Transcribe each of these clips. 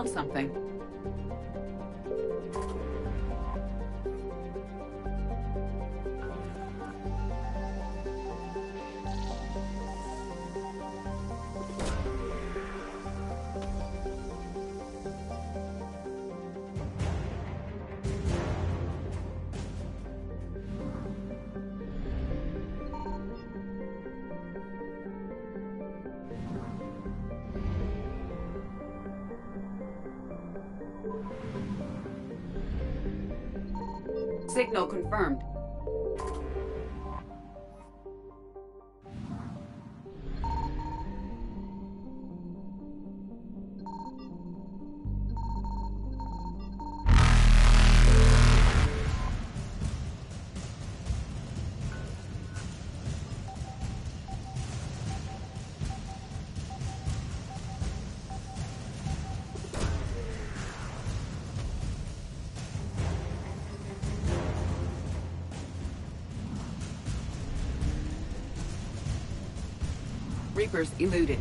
found something. Signal confirmed. Reapers eluded.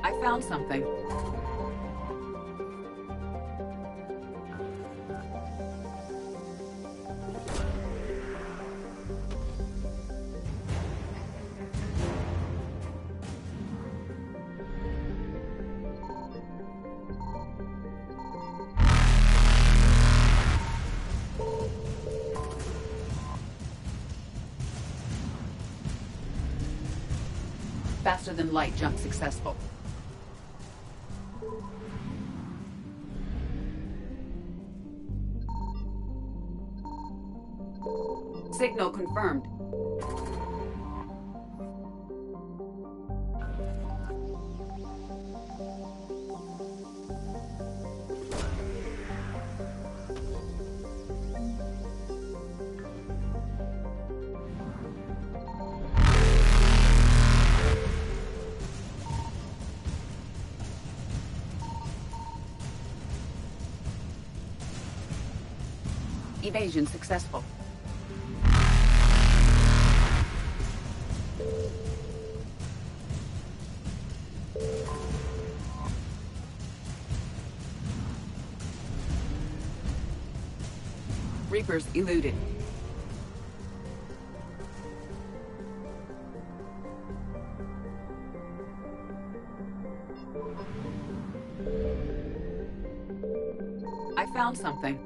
I found something. Faster than light jump successful. Signal confirmed. Evasion successful. Reapers eluded. I found something.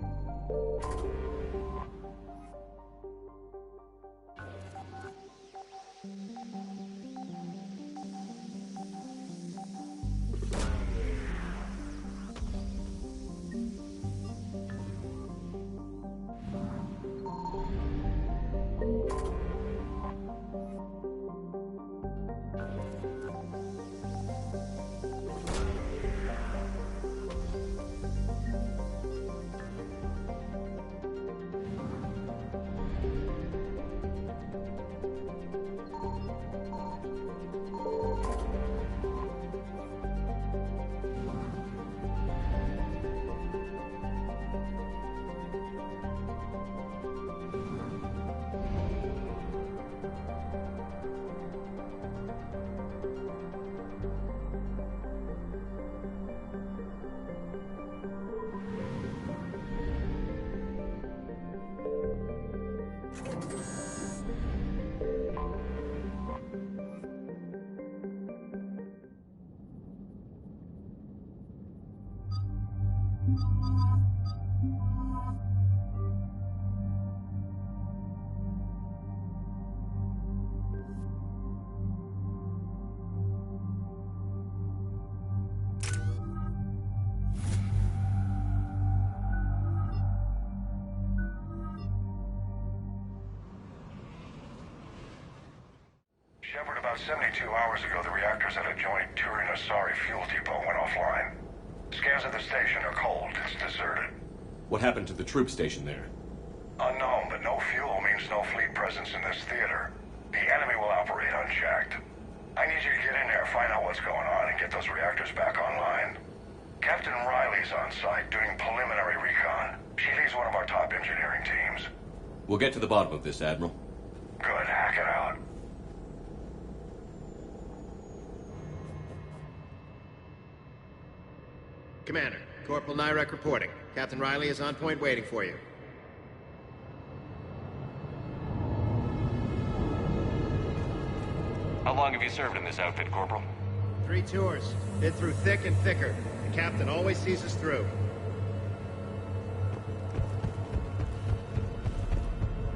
Shepard, about 72 hours ago, the reactors at a joint Turin-Asari fuel depot went offline. Scans of the station are cold. It's deserted. What happened to the troop station there? Unknown, but no fuel means no fleet presence in this theater. The enemy will operate unchecked. I need you to get in there, find out what's going on, and get those reactors back online. Captain Riley's on site doing preliminary recon. She leads one of our top engineering teams. We'll get to the bottom of this, Admiral. Good, Hack. Get out. Commander, Corporal Nyrek reporting. Captain Riley is on point waiting for you. How long have you served in this outfit, Corporal? 3 tours. Been through thick and thicker. The captain always sees us through.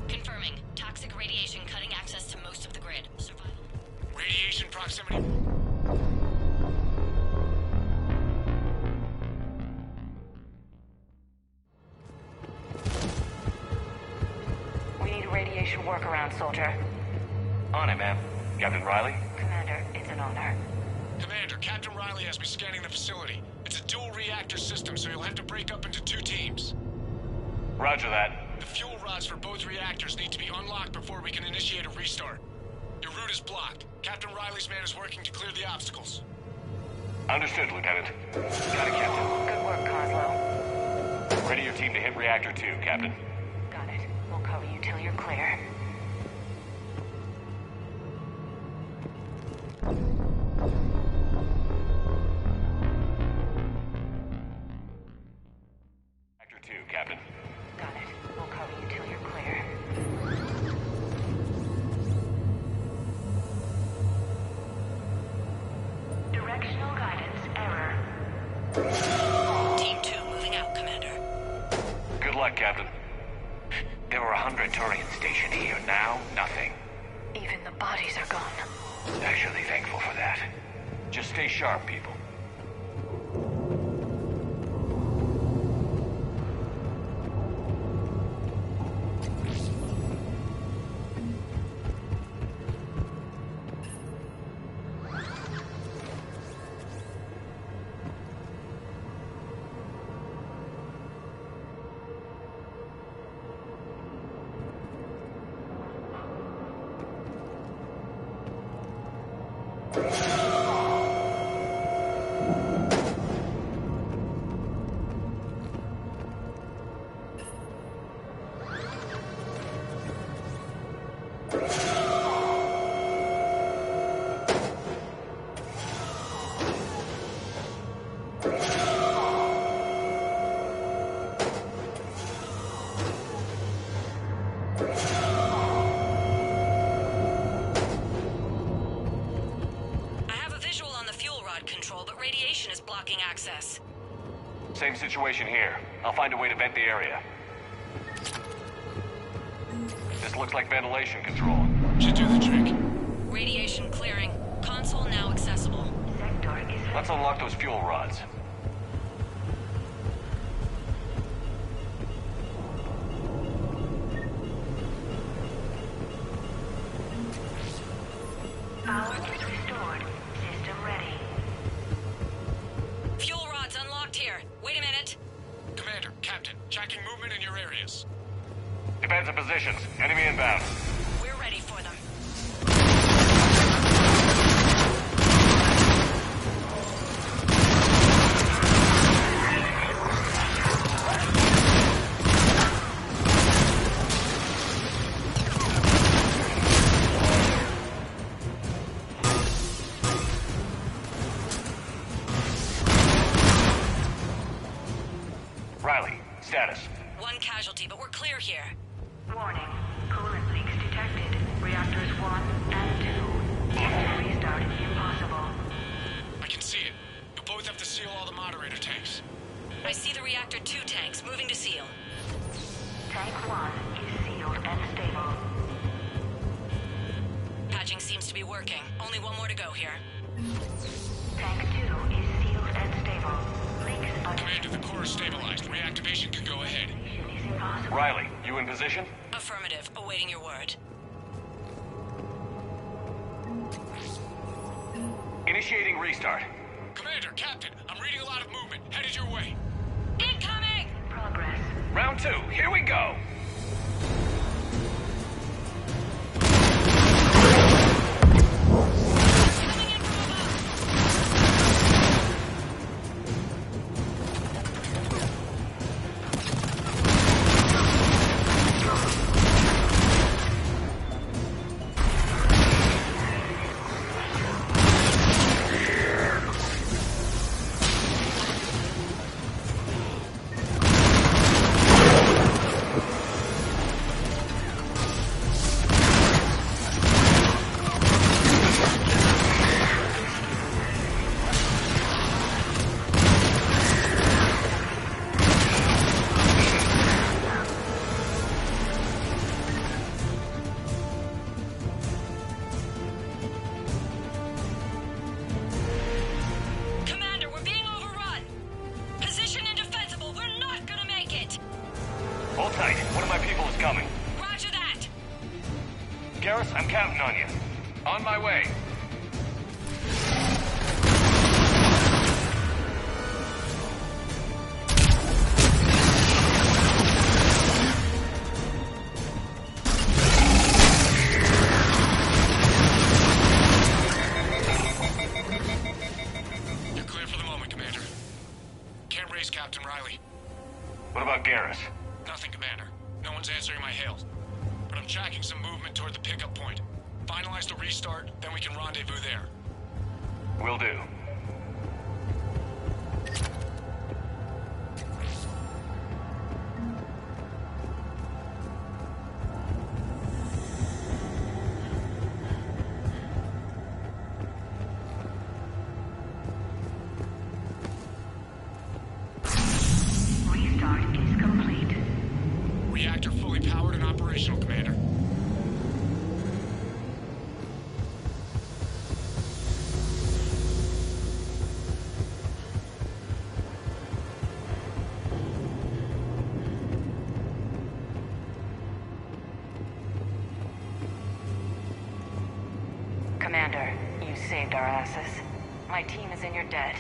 Confirming. Toxic radiation cutting access to most of the grid. Survival. Radiation proximity. We need a radiation workaround, soldier. On it, ma'am. Captain Riley? Commander, it's an honor. Commander, Captain Riley has me scanning the facility. It's a dual reactor system, so you'll have to break up into 2 teams. Roger that. The fuel rods for both reactors need to be unlocked before we can initiate a restart. Your route is blocked. Captain Riley's man is working to clear the obstacles. Understood, Lieutenant. Got it, Captain. Good work, Coslow. Ready your team to hit Reactor 2, Captain. Got it. We'll cover you till you're clear. Reactor 2, Captain. Got it. We'll cover you till you're clear. Directional guidance error. Team 2 moving out, Commander. Good luck, Captain. There were 100 Turians stationed here. Now, nothing. Even the bodies are gone. Actually thankful for that. Just stay sharp, people. Access. Same situation here. I'll find a way to vent the area. This looks like ventilation control. Should do the trick. Radiation clearing. Console now accessible. Sector is... Let's unlock those fuel rods. Power is restored. System ready. Fuel rods unlocked here. Wait a minute. Commander, Captain, tracking movement in your areas. Defense in positions. Enemy inbound. We're ready for them. Riley, status. One casualty, but we're clear here. Warning. Coolant leaks detected. Reactors 1 and 2. Instant restart impossible. I can see it. You'll both have to seal all the moderator tanks. I see the reactor 2 tanks moving to seal. Tank 1 is sealed and stable. Patching seems to be working. Only one more to go here. Tank 2 is sealed and stable. Leaks are... Commander, the core is stabilized. Reactivation can go ahead. Is impossible. Riley, you in position? Affirmative. Awaiting your word. Initiating restart. Commander, Captain, I'm reading a lot of movement. Headed your way. Incoming! Progress. Round 2, here we go. Hold tight. One of my people is coming. Roger that! Garrus, I'm counting on you. On my way. You're clear for the moment, Commander. Can't raise Captain Riley. What about Garrus? Nothing, Commander. No one's answering my hails. But I'm tracking some movement toward the pickup point. Finalize the restart, then we can rendezvous there. Will do. Restart is complete. Reactor fully powered and operational, Commander. Commander, you saved our asses. My team is in your debt.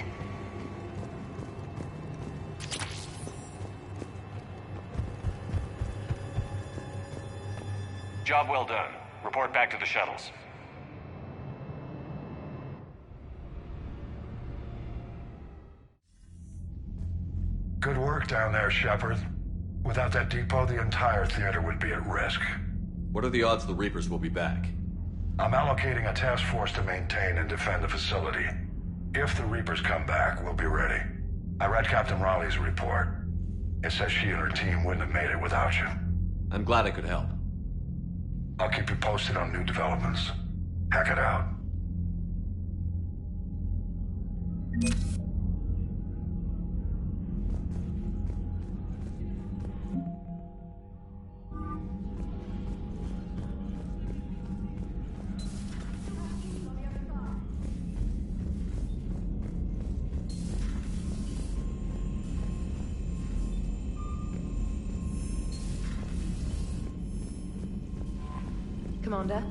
Job well done. Report back to the shuttles. Good work down there, Shepard. Without that depot, the entire theater would be at risk. What are the odds the Reapers will be back? I'm allocating a task force to maintain and defend the facility. If the Reapers come back, we'll be ready. I read Captain Raleigh's report. It says she and her team wouldn't have made it without you. I'm glad I could help. I'll keep you posted on new developments. Hack it out. Commander?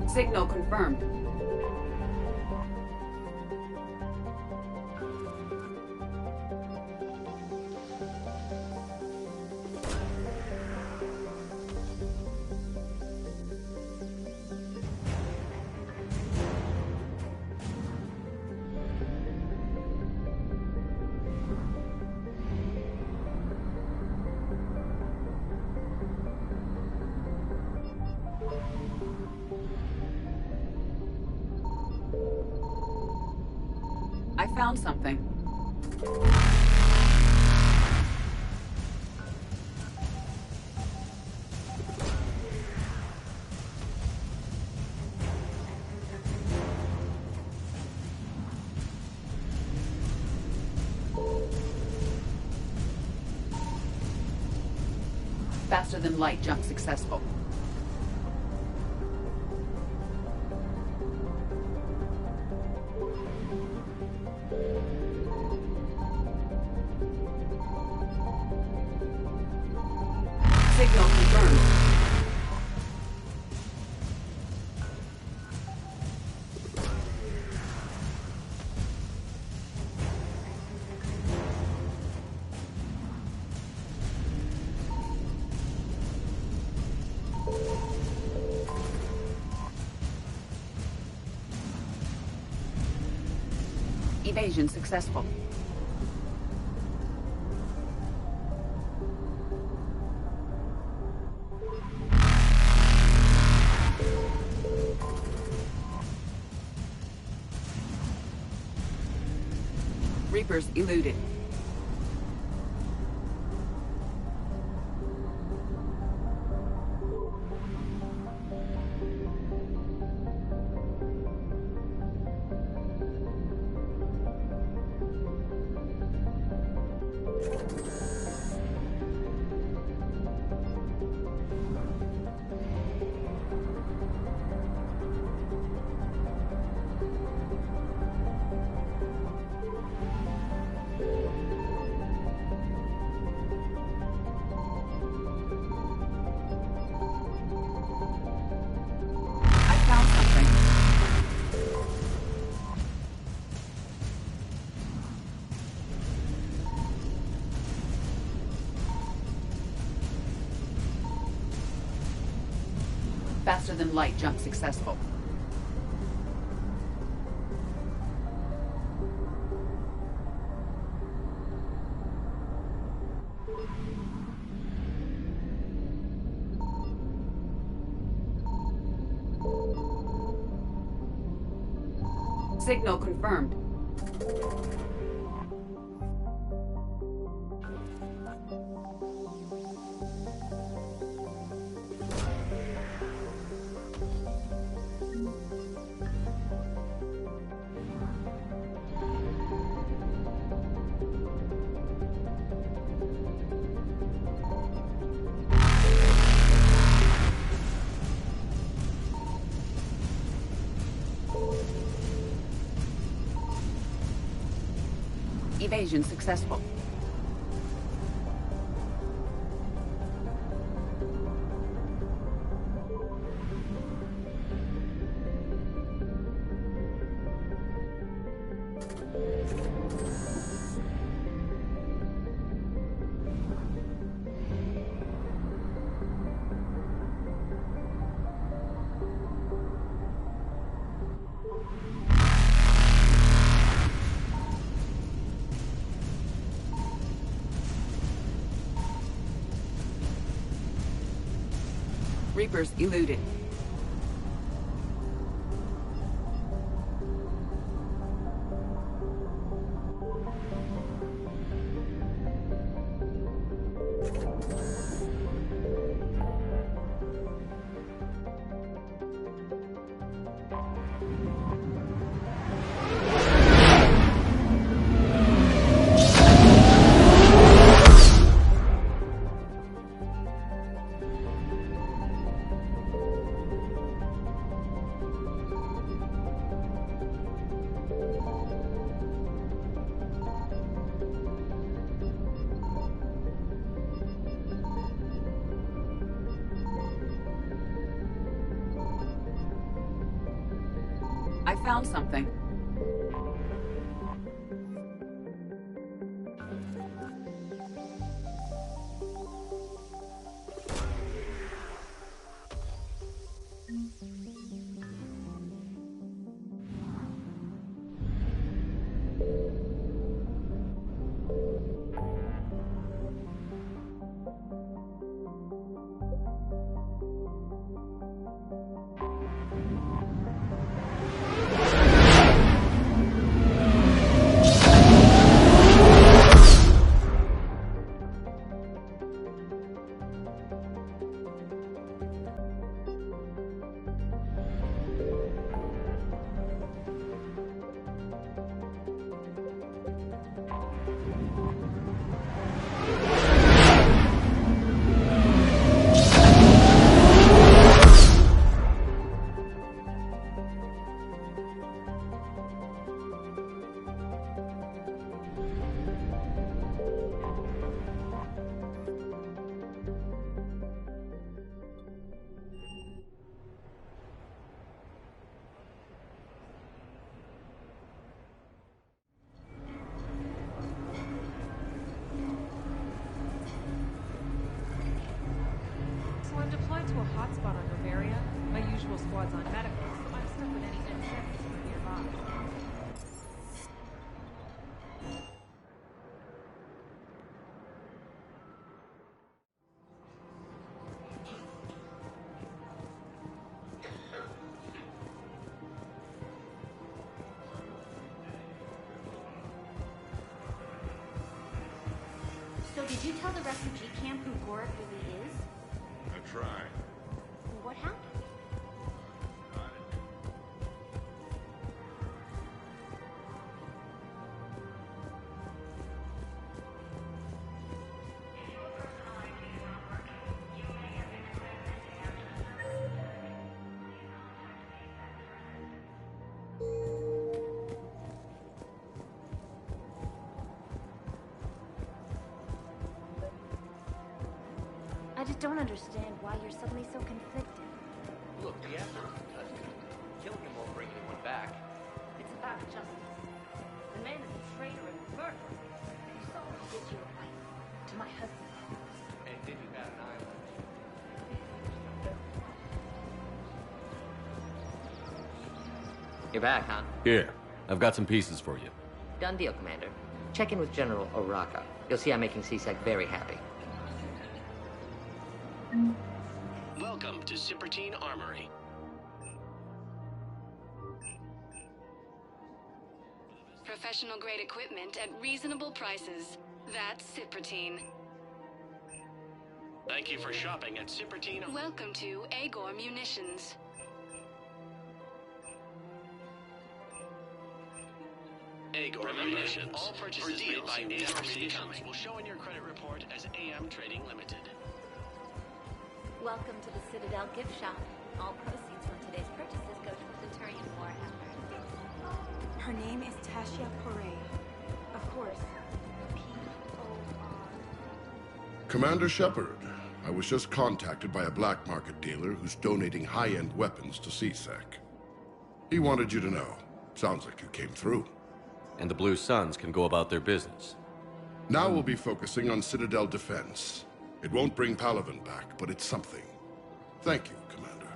Signal confirmed. I found something. Faster than light jump successful. Signal confirmed. Evasion successful. Reapers eluded. I found something. Faster than light jump successful. Signal confirmed. Evasion successful. Reapers eluded. I found something. So I'm deployed to a hotspot on Bavaria. My usual squad's on medical, so I'm stuck with any infected from nearby. So did you tell the refugee camp who Gorik really is? I tried. What happened? I just don't understand why you're suddenly so conflicted. Look, the answer is custody. Killing him won't bring anyone back. It's about justice. The man is a traitor and murderer. You saw what he did to your wife, to my husband. And he did you bat an eye. You're back, huh? Here, I've got some pieces for you. Done deal, Commander. Check in with General Oraka. You'll see I'm making CSEC very happy. Welcome to Cipertine Armory. Professional-grade equipment at reasonable prices. That's Cipertine. Thank you for shopping at Cipertine. Welcome to Agor Munitions. Agor Munitions. All purchases made by Agor Munitions will show in your credit report as AM Trading Limited. Welcome to the Citadel gift shop. All proceeds from today's purchases go toward the Turian war effort. Her name is Tasha Poré. Of course. P-O-R. Commander Shepard, I was just contacted by a black market dealer who's donating high-end weapons to CSEC. He wanted you to know. Sounds like you came through. And the Blue Suns can go about their business. Now we'll be focusing on Citadel defense. It won't bring Palaven back, but it's something. Thank you, Commander.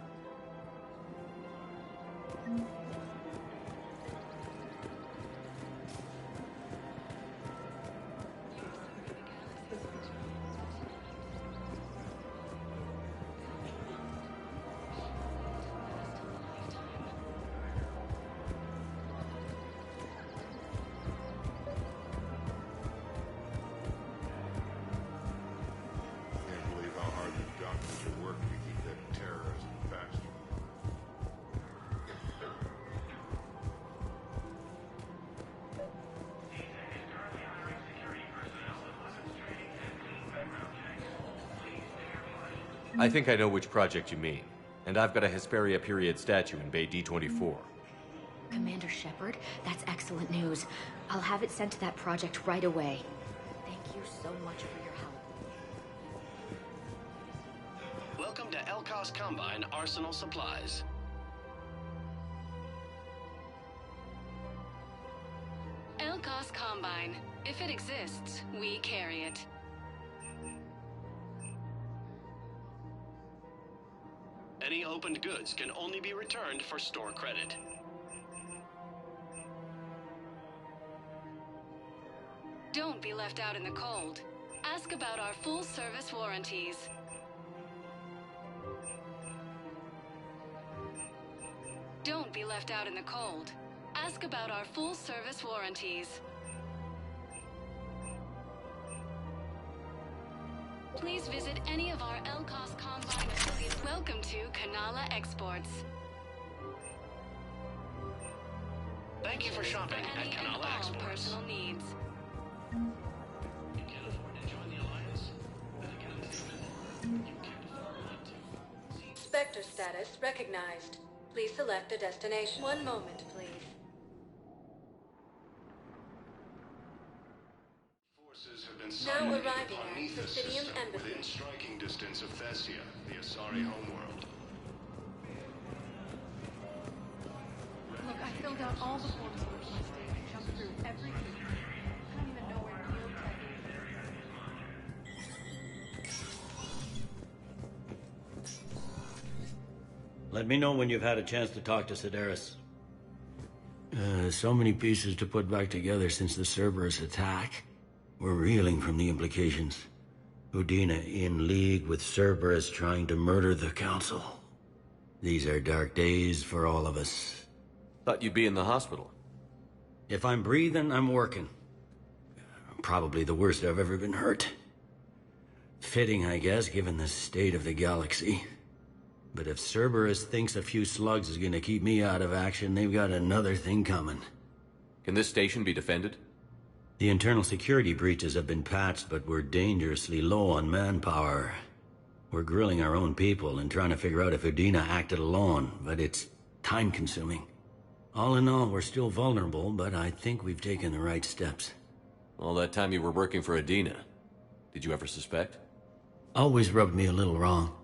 I think I know which project you mean. And I've got a Hesperia period statue in Bay D24. Commander Shepard, that's excellent news. I'll have it sent to that project right away. Thank you so much for your help. Welcome to Elkos Combine Arsenal Supplies. Elkos Combine. If it exists, we carry it. Any opened goods can only be returned for store credit. Don't be left out in the cold. Ask about our full-service warranties. Don't be left out in the cold. Ask about our full-service warranties. Please visit any of our Elkos Combine affiliates. Welcome to Kanala Exports. Thank you for shopping at Kanala Exports. Personal needs. You can't afford to join the Alliance? Then again, you can't afford not to. Spectre status recognized. Please select a destination. One moment, please. Now arriving at Presidium Embassy. Within striking distance of Thessia, the Asari homeworld. Look, I filled out all the forms for my state and jumped through every hoop. I don't even know where field tech is. Let me know when you've had a chance to talk to Sedaris. So many pieces to put back together since the Cerberus attack. We're reeling from the implications. Udina in league with Cerberus trying to murder the Council. These are dark days for all of us. Thought you'd be in the hospital. If I'm breathing, I'm working. Probably the worst I've ever been hurt. Fitting, I guess, given the state of the galaxy. But if Cerberus thinks a few slugs is gonna keep me out of action, they've got another thing coming. Can this station be defended? The internal security breaches have been patched, but we're dangerously low on manpower. We're grilling our own people and trying to figure out if Udina acted alone, but it's time-consuming. All in all, we're still vulnerable, but I think we've taken the right steps. All that time you were working for Udina, did you ever suspect? Always rubbed me a little wrong.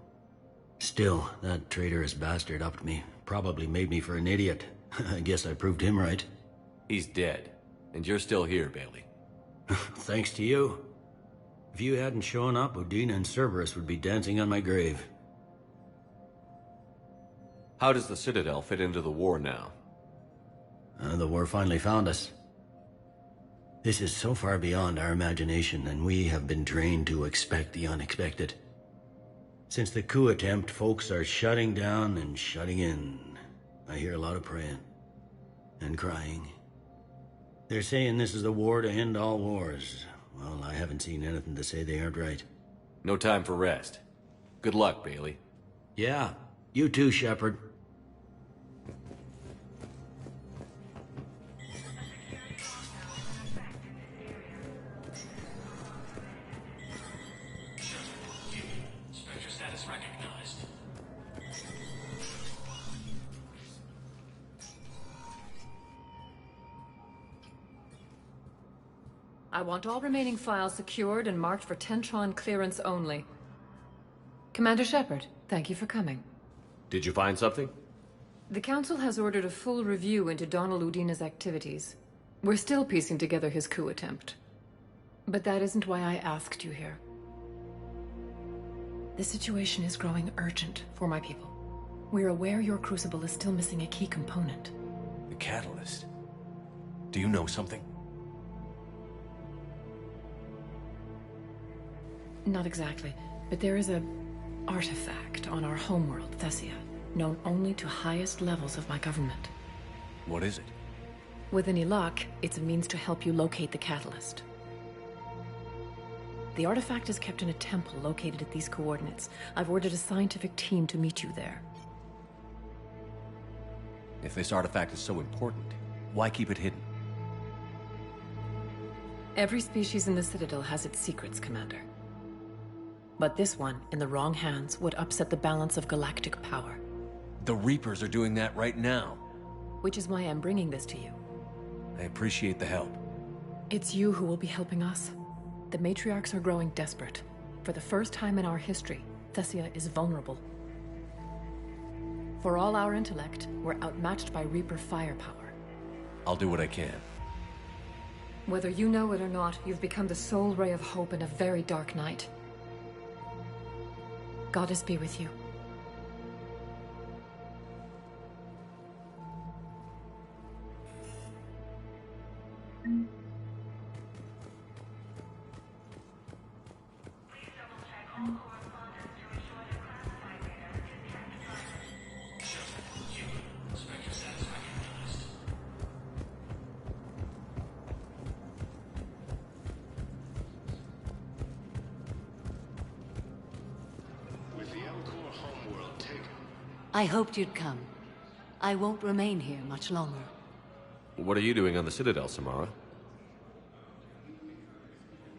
Still, that traitorous bastard upped me. Probably made me for an idiot. I guess I proved him right. He's dead, and you're still here, Bailey. Thanks to you. If you hadn't shown up, Udina and Cerberus would be dancing on my grave. How does the Citadel fit into the war now? The war finally found us. This is so far beyond our imagination, and we have been trained to expect the unexpected. Since the coup attempt, folks are shutting down and shutting in. I hear a lot of praying. And crying. They're saying this is the war to end all wars. Well, I haven't seen anything to say they aren't right. No time for rest. Good luck, Bailey. Yeah, you too, Shepard. Spectre status recognized. I want all remaining files secured and marked for Tentron clearance only. Commander Shepard, thank you for coming. Did you find something? The Council has ordered a full review into Donald Udina's activities. We're still piecing together his coup attempt. But that isn't why I asked you here. The situation is growing urgent for my people. We're aware your Crucible is still missing a key component. The catalyst. Do you know something? Not exactly, but there is a artifact on our homeworld, Thessia, known only to highest levels of my government. What is it? With any luck, it's a means to help you locate the catalyst. The artifact is kept in a temple located at these coordinates. I've ordered a scientific team to meet you there. If this artifact is so important, why keep it hidden? Every species in the Citadel has its secrets, Commander. But this one, in the wrong hands, would upset the balance of galactic power. The Reapers are doing that right now. Which is why I'm bringing this to you. I appreciate the help. It's you who will be helping us. The matriarchs are growing desperate. For the first time in our history, Thessia is vulnerable. For all our intellect, we're outmatched by Reaper firepower. I'll do what I can. Whether you know it or not, you've become the sole ray of hope in a very dark night. Goddess be with you. I hoped you'd come. I won't remain here much longer. What are you doing on the Citadel, Samara?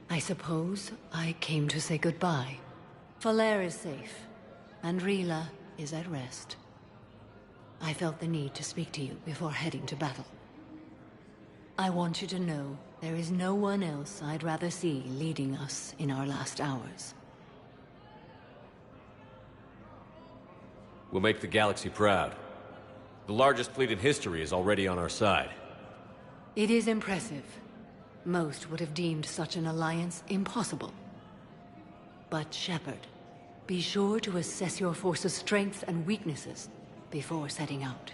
I suppose I came to say goodbye. Falere is safe, and Rila is at rest. I felt the need to speak to you before heading to battle. I want you to know there is no one else I'd rather see leading us in our last hours. We'll make the galaxy proud. The largest fleet in history is already on our side. It is impressive. Most would have deemed such an alliance impossible. But Shepard, be sure to assess your force's strengths and weaknesses before setting out.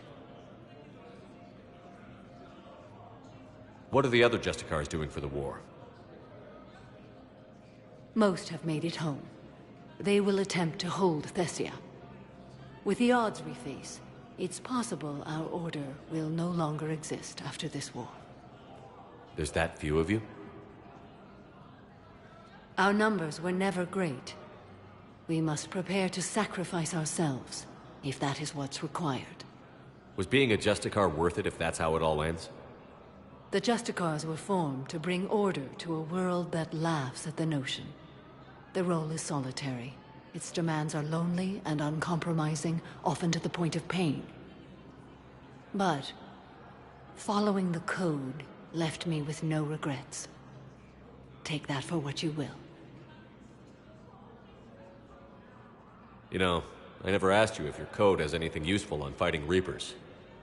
What are the other Justicars doing for the war? Most have made it home. They will attempt to hold Thessia. With the odds we face, it's possible our order will no longer exist after this war. There's that few of you? Our numbers were never great. We must prepare to sacrifice ourselves, if that is what's required. Was being a Justicar worth it if that's how it all ends? The Justicars were formed to bring order to a world that laughs at the notion. The role is solitary. Its demands are lonely and uncompromising, often to the point of pain. But following the code left me with no regrets. Take that for what you will. You know, I never asked you if your code has anything useful on fighting Reapers.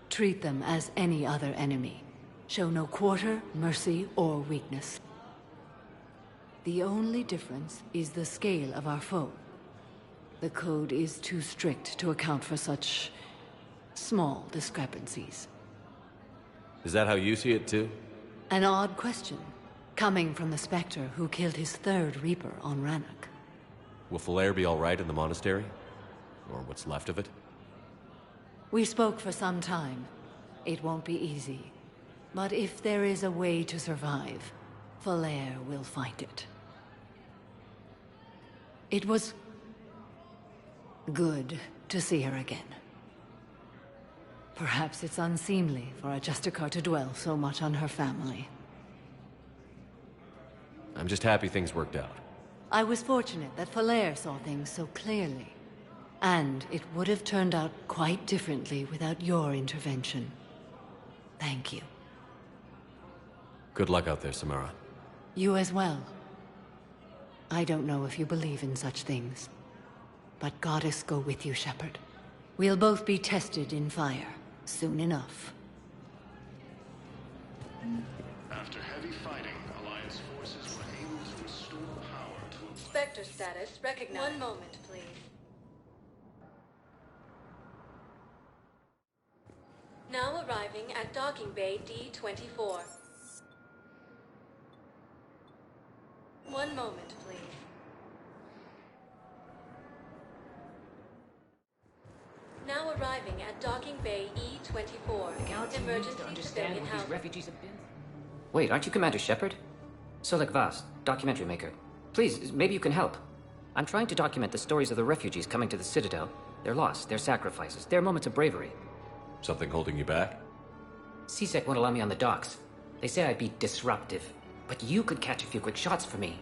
Treat them as any other enemy. Show no quarter, mercy, or weakness. The only difference is the scale of our foe. The code is too strict to account for such small discrepancies. Is that how you see it too? An odd question, coming from the Spectre who killed his third Reaper on Rannoch. Will Falere be all right in the monastery? Or what's left of it? We spoke for some time. It won't be easy. But if there is a way to survive, Falere will find it. It was good to see her again. Perhaps it's unseemly for a Justicar to dwell so much on her family. I'm just happy things worked out. I was fortunate that Falere saw things so clearly. And it would have turned out quite differently without your intervention. Thank you. Good luck out there, Samara. You as well. I don't know if you believe in such things, but Goddess go with you, Shepard. We'll both be tested in fire, soon enough. After heavy fighting, Alliance forces were able to restore power to a... Spectre status recognized. One moment, please. Now arriving at Docking Bay D-24. One moment, please. Now arriving at Docking Bay E-24. The galaxy needs Emergency to understand civilian what these housing. refugees have been. Wait, aren't you Commander Shepard? Solek Vast, documentary maker. Please, maybe you can help. I'm trying to document the stories of the refugees coming to the Citadel. Their loss, their sacrifices, their moments of bravery. Something holding you back? CSEC won't allow me on the docks. They say I'd be disruptive. But you could catch a few quick shots for me.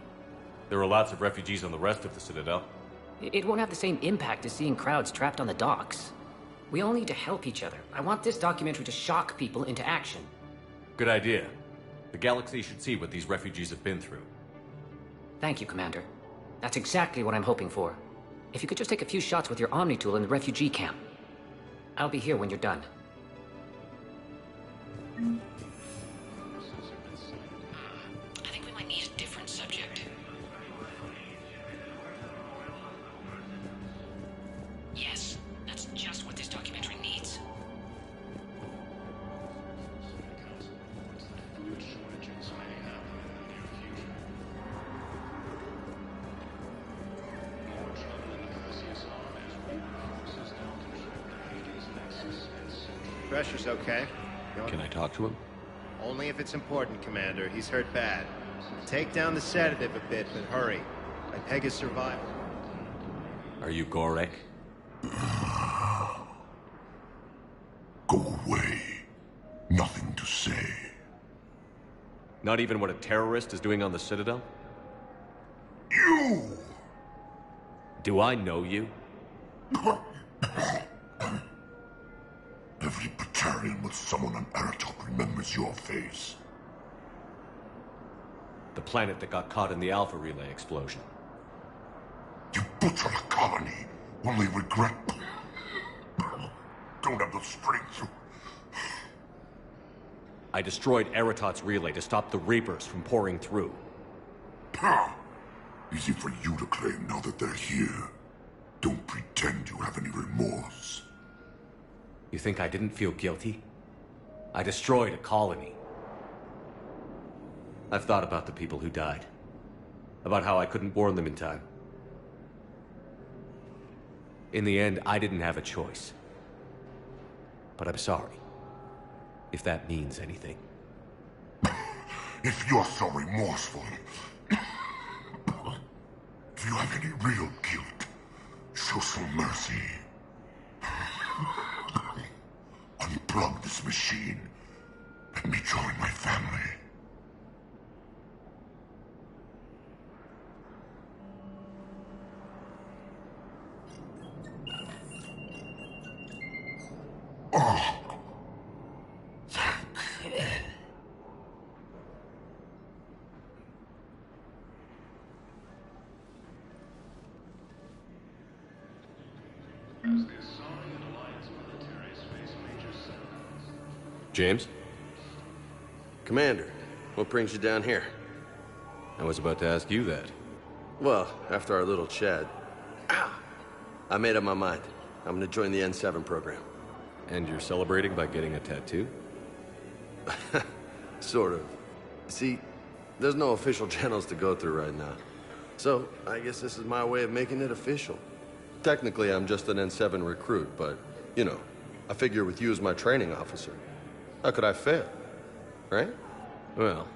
There are lots of refugees on the rest of the Citadel. It won't have the same impact as seeing crowds trapped on the docks. We all need to help each other. I want this documentary to shock people into action. Good idea. The galaxy should see what these refugees have been through. Thank you, Commander. That's exactly what I'm hoping for. If you could just take a few shots with your Omni tool in the refugee camp. I'll be here when you're done. I think we might need a different subject. Yes, that's just what this documentary needs. Food shortages may happen in the near future. More trouble in the Perseus arm as Reaper forces now control the Hades Nexus and Central. Pressure's okay. Can I talk to him? Only if it's important, Commander. He's hurt bad. Take down the sedative a bit, but hurry. I peg his survival. Are you Gorek? Go away. Nothing to say. Not even what a terrorist is doing on the Citadel? You! Do I know you? Every Batarian with someone on Aratok remembers your face. The planet that got caught in the Alpha Relay explosion. You butchered a colony, only regret... Don't have the strength to... I destroyed Eratot's relay to stop the Reapers from pouring through. Easy for you to claim now that they're here. Don't pretend you have any remorse. You think I didn't feel guilty? I destroyed a colony. I've thought about the people who died. About how I couldn't warn them in time. In the end, I didn't have a choice. But I'm sorry. If that means anything. If you're so remorseful... you have any real guilt, show some mercy. Unplug this machine. Let me join my family. Oh. James? Commander, what brings you down here? I was about to ask you that. Well, after our little chat, I made up my mind. I'm gonna join the N7 program. And you're celebrating by getting a tattoo? Sort of. See, there's no official channels to go through right now. So, I guess this is my way of making it official. Technically, I'm just an N7 recruit, but, you know, I figure with you as my training officer, how could I fail? Right? Well,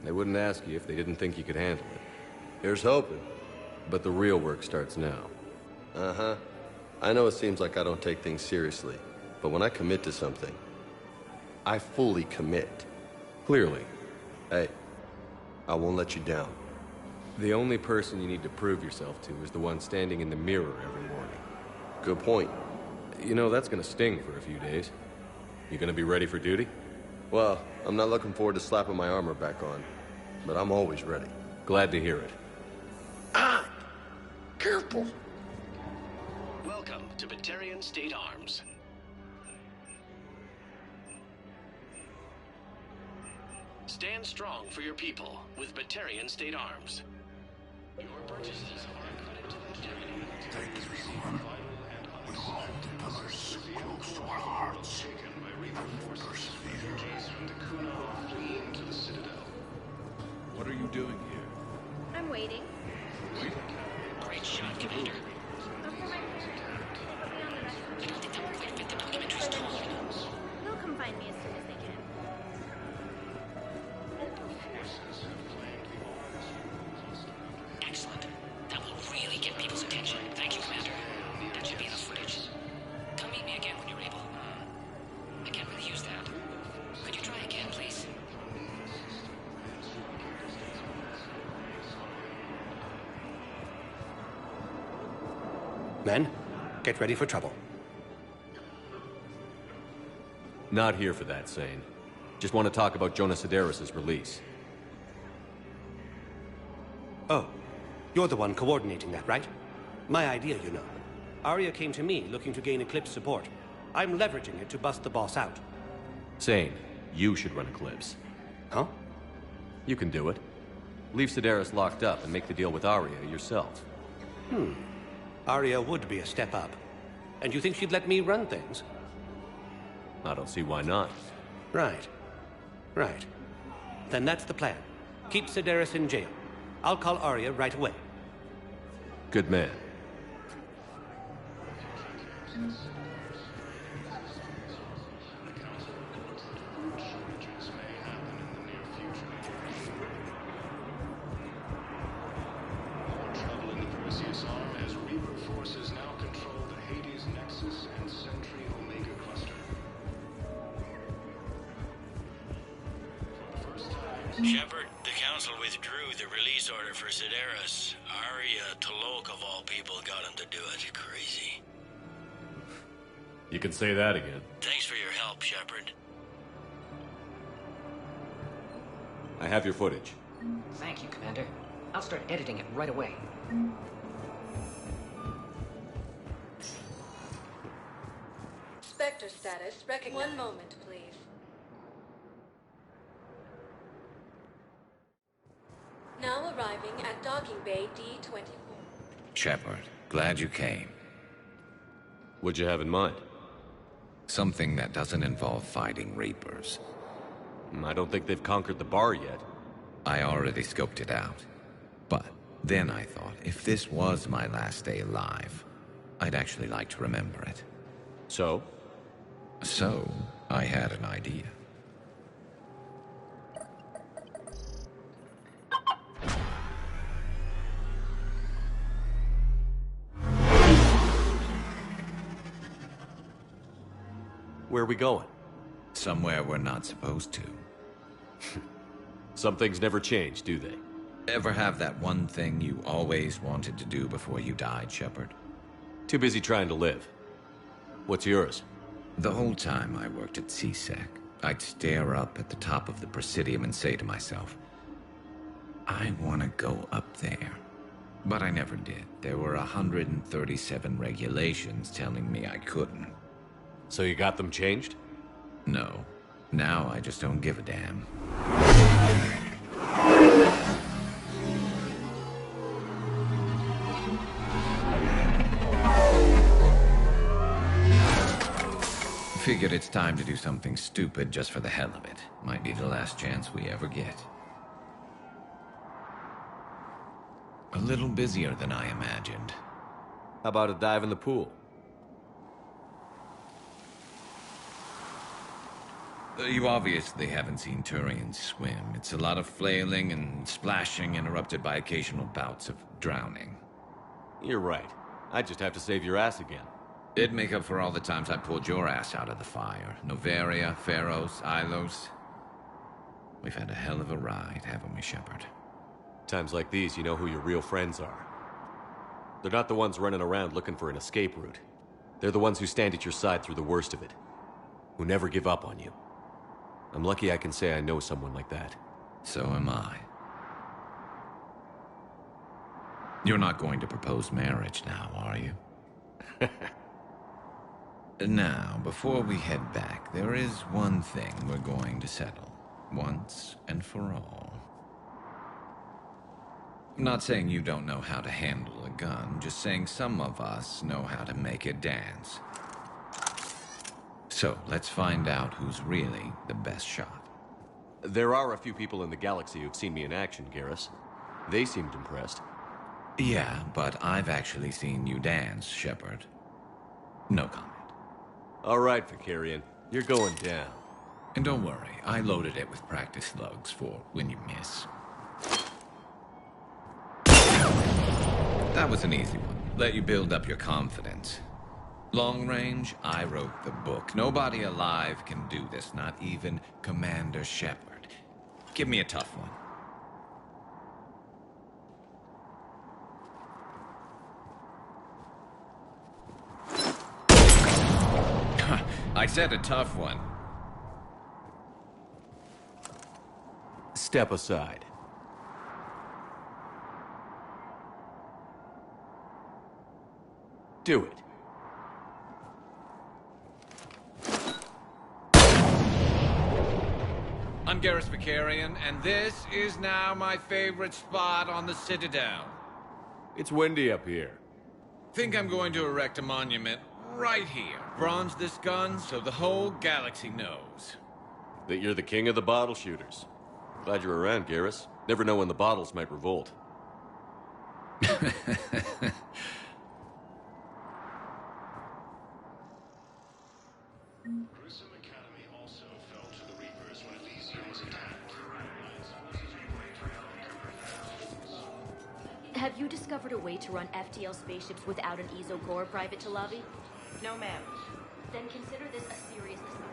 they wouldn't ask you if they didn't think you could handle it. Here's hoping. But the real work starts now. Uh-huh. I know it seems like I don't take things seriously, but when I commit to something, I fully commit. Clearly. Hey, I won't let you down. The only person you need to prove yourself to is the one standing in the mirror every morning. Good point. You know, that's gonna sting for a few days. You gonna be ready for duty? Well, I'm not looking forward to slapping my armor back on, but I'm always ready. Glad to hear it. Ah! Careful! Welcome to Batarian State Arms. Stand strong for your people with Batarian State Arms. Your purchases are credit to the Batarian. Thank you, human. We will hold the pillars close to our hearts and persevere. From the Kuna fleeing to the Citadel. What are you doing here? I'm waiting. Great shot, Commander. They'll come find me as soon as they can. Excellent. That will really get people's attention. Thank you, Commander. That should be in the footage. Come meet me again when you're able. I can't really use that. Could you try again, please? Men, get ready for trouble. Not here for that, Sane. Just want to talk about Jonas Sedaris' release. Oh, you're the one coordinating that, right? My idea, you know. Arya came to me looking to gain Eclipse support. I'm leveraging it to bust the boss out. Sane, you should run Eclipse. Huh? You can do it. Leave Sedaris locked up and make the deal with Arya yourself. Arya would be a step up. And you think she'd let me run things? I don't see why not. Right. Right. Then that's the plan. Keep Sedaris in jail. I'll call Arya right away. Good man. Trouble in the Perseus arm as Reaper forces now control the Hades Nexus and Sentry Omega cluster. For the first time... Shepard, the Council withdrew the release order for Sedaris. Arya T'Loak, of all people, got him to do it. Crazy. You can say that again. Thanks for your help, Shepard. I have your footage. Thank you, Commander. I'll start editing it right away. Spectre status recognized. One moment, please. Now arriving at docking bay D-24. Shepard, glad you came. What'd you have in mind? Something that doesn't involve fighting Reapers. I don't think they've conquered the bar yet. I already scoped it out. But then I thought, if this was my last day alive, I'd actually like to remember it. So? So, I had an idea. Where are we going? Somewhere we're not supposed to. Some things never change, do they? Ever have that one thing you always wanted to do before you died, Shepard? Too busy trying to live. What's yours? The whole time I worked at CSEC, I'd stare up at the top of the Presidium and say to myself, I want to go up there. But I never did. There were 137 regulations telling me I couldn't. So you got them changed? No. Now I just don't give a damn. Figured it's time to do something stupid just for the hell of it. Might be the last chance we ever get. A little busier than I imagined. How about a dive in the pool? You obviously haven't seen Turians swim. It's a lot of flailing and splashing, interrupted by occasional bouts of drowning. You're right. I just have to save your ass again. It'd make up for all the times I pulled your ass out of the fire. Noveria, Pharos, Ilos. We've had a hell of a ride, haven't we, Shepard? Times like these, you know who your real friends are. They're not the ones running around looking for an escape route. They're the ones who stand at your side through the worst of it. Who never give up on you. I'm lucky I can say I know someone like that. So am I. You're not going to propose marriage now, are you? Now, before we head back, there is one thing we're going to settle. Once and for all. I'm not saying you don't know how to handle a gun, just saying some of us know how to make it dance. So, let's find out who's really the best shot. There are a few people in the galaxy who've seen me in action, Garrus. They seemed impressed. Yeah, but I've actually seen you dance, Shepard. No comment. All right, Vakarian. You're going down. And don't worry, I loaded it with practice slugs for when you miss. That was an easy one. Let you build up your confidence. Long range, I wrote the book. Nobody alive can do this, not even Commander Shepard. Give me a tough one. I said a tough one. Step aside. Do it. I'm Garrus Vakarian, and this is now my favorite spot on the Citadel. It's windy up here. Think I'm going to erect a monument right here. Bronze this gun so the whole galaxy knows. That you're the king of the bottle shooters. Glad you're around, Garrus. Never know when the bottles might revolt. Have you discovered a way to run FTL spaceships without an EZO core, Private Talavi? No, ma'am. Then consider this a serious assignment.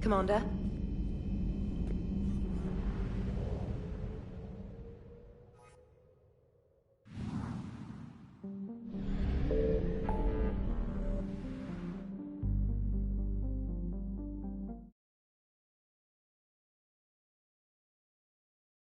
Commander,